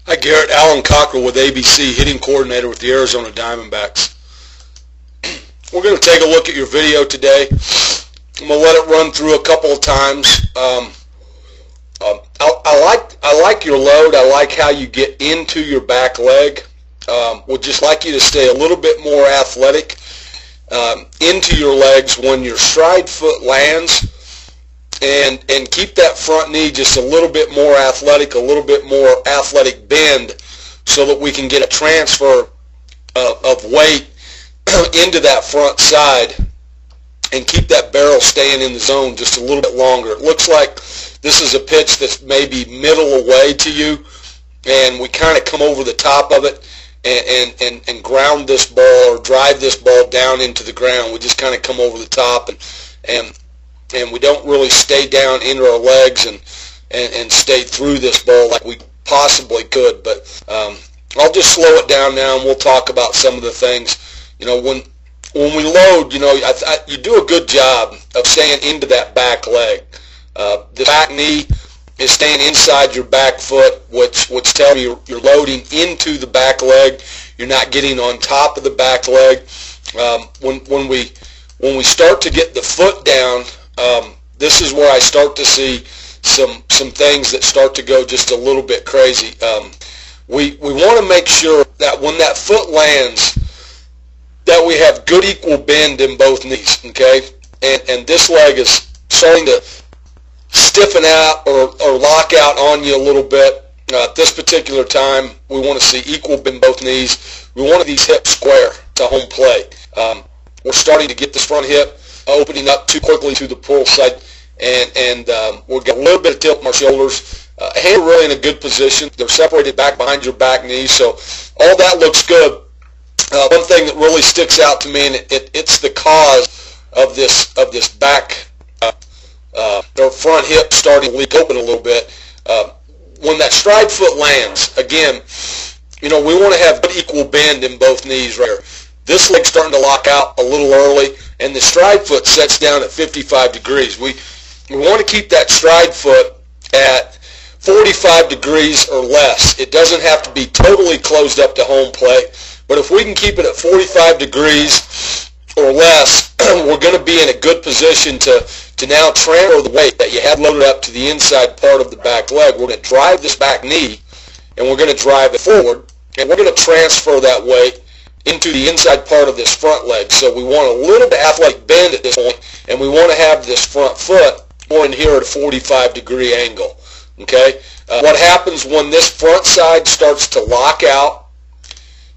Hi Garrett, Alan Cockrell with ABC, hitting coordinator with the Arizona Diamondbacks. We're going to take a look at your video today. I'm going to let it run through a couple of times. I like your load. I like how you get into your back leg. Would just like you to stay a little bit more athletic into your legs when your stride foot lands, and keep that front knee just a little bit more athletic, a little bit more athletic bend, so that we can get a transfer of weight into that front side and keep that barrel staying in the zone just a little bit longer. It looks like this is a pitch that's maybe middle away to you, and we kind of come over the top of it and ground this ball or drive this ball down into the ground. We just kind of come over the top and we don't really stay down into our legs and stay through this ball like we possibly could. But I'll just slow it down now, and we'll talk about some of the things. You know, when we load, you know, you do a good job of staying into that back leg. The back knee is staying inside your back foot, which tells you you're loading into the back leg. You're not getting on top of the back leg. When we start to get the foot down, this is where I start to see some things that start to go just a little bit crazy. We want to make sure that when that foot lands, that we have good equal bend in both knees, okay? And this leg is starting to stiffen out or lock out on you a little bit. At this particular time, we want to see equal bend in both knees. We want these hips square to home plate. We're starting to get this front hip opening up too quickly to the pull side, and we've got a little bit of tilt in our shoulders. Hands are really in a good position. They're separated back behind your back knee, so all that looks good. One thing that really sticks out to me, and it's the cause of this back or front hip starting to leak open a little bit. When that stride foot lands, again, you know, we want to have good equal bend in both knees right here. This leg's starting to lock out a little early, and the stride foot sets down at 55 degrees. We want to keep that stride foot at 45 degrees or less. It doesn't have to be totally closed up to home plate, but if we can keep it at 45 degrees or less, we're going to be in a good position to now transfer the weight that you had loaded up to the inside part of the back leg. We're going to drive this back knee, and we're going to drive it forward, and we're going to transfer that weight into the inside part of this front leg. So we want a little bit athletic bend at this point, and we want to have this front foot more in here at a 45-degree angle. Okay? What happens when this front side starts to lock out?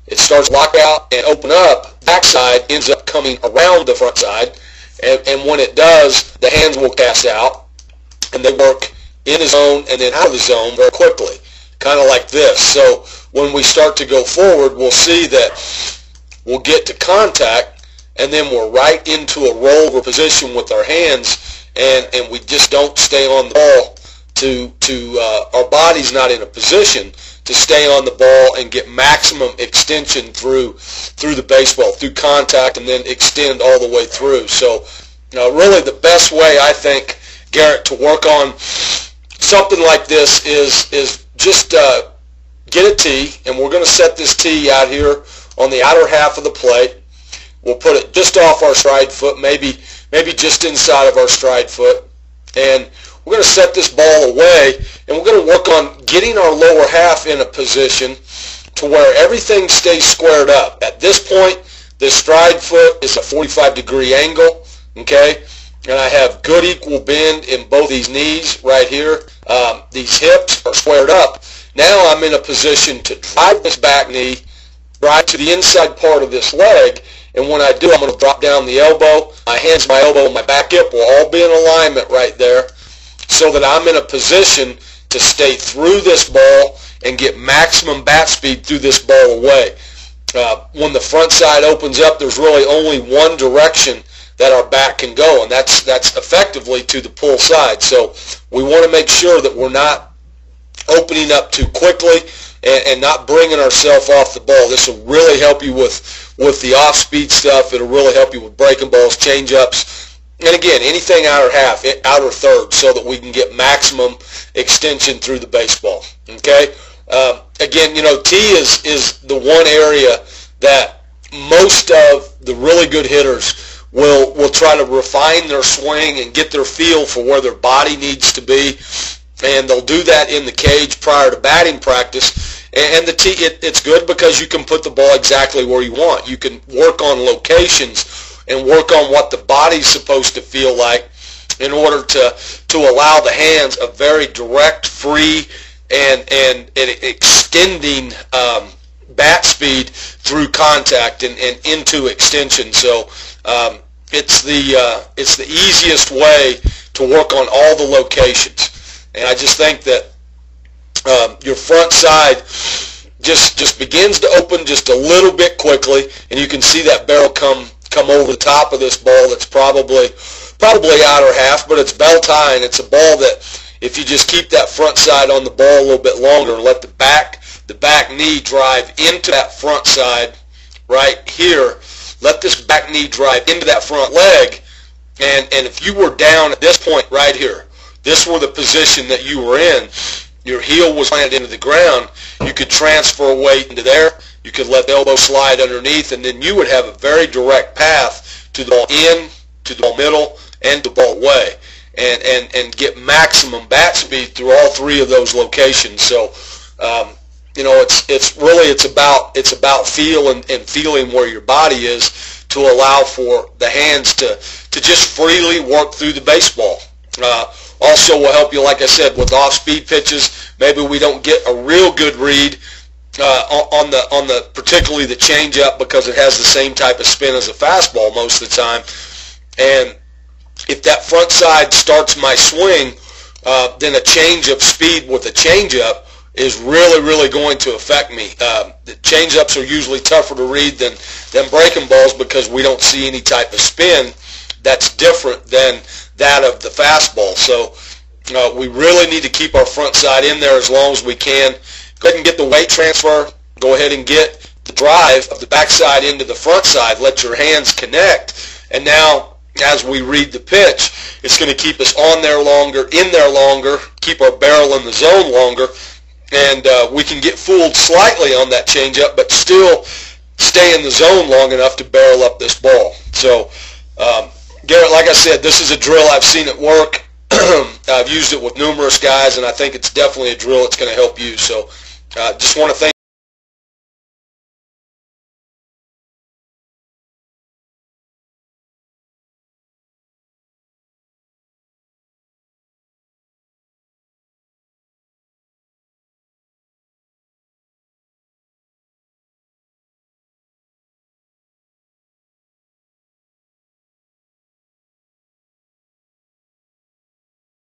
It starts to lock out and open up. Back side ends up coming around the front side, and when it does, the hands will cast out, and they work in the zone and then out of the zone very quickly, kind of like this. So when we start to go forward, we'll see that we'll get to contact, and then we're right into a rollover position with our hands, and we just don't stay on the ball. Our body's not in a position to stay on the ball and get maximum extension through the baseball, through contact, and then extend all the way through. So, really the best way, I think, Garrett, to work on something like this is just get a tee, and we're going to set this tee out here on the outer half of the plate. We'll put it just off our stride foot, maybe just inside of our stride foot, and we're going to set this ball away, and we're going to work on getting our lower half in a position to where everything stays squared up. At this point, this stride foot is a 45-degree angle, okay? And I have good equal bend in both these knees right here. These hips are squared up. Now I'm in a position to drive this back knee right to the inside part of this leg, and when I do, I'm going to drop down the elbow. My hands, my elbow, and my back hip will all be in alignment right there, so that I'm in a position to stay through this ball and get maximum bat speed through this ball away. When the front side opens up, there's really only one direction that our bat can go, and that's effectively to the pull side. So we want to make sure that we're not opening up too quickly and not bringing ourselves off the ball. This will really help you with the off-speed stuff. It'll really help you with breaking balls, change-ups, and again, anything outer half, outer third, so that we can get maximum extension through the baseball. Okay? Again, again, T is the one area that most of the really good hitters will try to refine their swing and get their feel for where their body needs to be, and they'll do that in the cage prior to batting practice. And the tee, it's good because you can put the ball exactly where you want. You can work on locations and work on what the body's supposed to feel like in order to allow the hands a very direct, free, and extending bat speed through contact and into extension. So it's the easiest way to work on all the locations. And I just think that your front side just begins to open just a little bit quickly, and you can see that barrel come over the top of this ball. That's probably outer half, but it's belt high, and it's a ball that if you just keep that front side on the ball a little bit longer and let the back knee drive into that front side right here, let this back knee drive into that front leg, and if you were down at this point right here, this were the position that you were in, your heel was planted into the ground, you could transfer weight into there, you could let the elbow slide underneath, and then you would have a very direct path to the ball in, to the ball middle, and to the ball away, and get maximum bat speed through all three of those locations. So, it's about feel and feeling where your body is to allow for the hands to just freely work through the baseball. Also will help you, like I said, with off-speed pitches. Maybe we don't get a real good read on the particularly the changeup because it has the same type of spin as a fastball most of the time. And if that front side starts my swing, then a change of speed with a changeup is really going to affect me. The changeups are usually tougher to read than breaking balls because we don't see any type of spin that's different than that of the fastball. So we really need to keep our front side in there as long as we can. Go ahead and get the weight transfer. Go ahead and get the drive of the backside into the front side. Let your hands connect. And now, as we read the pitch, it's going to keep us on there longer, in there longer, keep our barrel in the zone longer, and we can get fooled slightly on that changeup, but still stay in the zone long enough to barrel up this ball. So, Garrett, like I said, this is a drill. I've seen it work. I've used it with numerous guys, and I think it's definitely a drill that's going to help you. So just want to thank